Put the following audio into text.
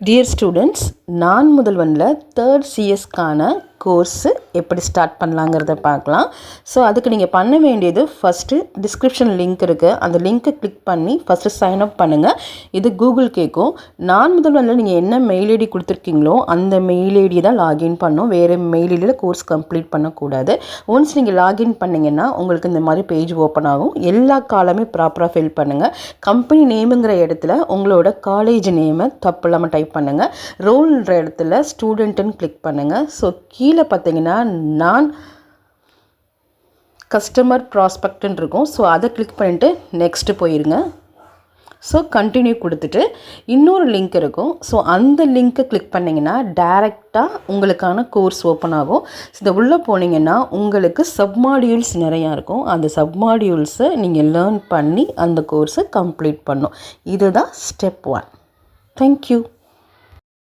Dear students, நான் முதல்வனில் third சிஎஸ்க்கான course எப்படி start பண்ணலாங்கிறத பார்க்கலாம். ஸோ அதுக்கு நீங்கள் பண்ண வேண்டியது ஃபஸ்ட்டு டிஸ்கிரிப்ஷன் லிங்க் இருக்குது. அந்த லிங்க்கை கிளிக் பண்ணி ஃபஸ்ட்டு சைன் அப் பண்ணுங்கள். இது கூகுள் கேட்கும். நான் முதல்வனில் நீங்கள் என்ன மெயில் ஐடி கொடுத்துருக்கீங்களோ அந்த மெயில் ஐடி தான் லாகின் பண்ணணும். வேறு மெயில் ஐடியில் கோர்ஸ் கம்ப்ளீட் பண்ணக்கூடாது. ஒன்ஸ் நீங்கள் லாகின் பண்ணிங்கன்னா உங்களுக்கு இந்த மாதிரி பேஜ் ஓப்பன் ஆகும். எல்லா காலமே ப்ராப்பராக ஃபில் பண்ணுங்கள். கம்பெனி நேமுங்கிற இடத்துல உங்களோட காலேஜ் நேமை தப்பு இல்லாமல் டைப் பண்ணுங்கள். ரோல்ன்ற இடத்துல ஸ்டூடெண்ட்டுன்னு கிளிக் பண்ணுங்கள். ஸோ கீழே பார்த்தீங்கன்னா நான் கஸ்டமர் ப்ராஸ்பெக்ட்னு இருக்கும். ஸோ அதை கிளிக் பண்ணிவிட்டு நெக்ஸ்ட்டு போயிருங்க. ஸோ கண்டினியூ கொடுத்துட்டு இன்னொரு லிங்க் இருக்கும். ஸோ அந்த லிங்க்கை கிளிக் பண்ணிங்கன்னா டைரெக்டாக உங்களுக்கான கோர்ஸ் ஓப்பன் ஆகும். இதை உள்ளே போனீங்கன்னா உங்களுக்கு சப்மாடியூல்ஸ் நிறையா இருக்கும். அந்த சப்மாடியூல்ஸை நீங்கள் லேர்ன் பண்ணி அந்த கோர்ஸை கம்ப்ளீட் பண்ணணும். இதுதான் ஸ்டெப் 1. தேங்க்யூ.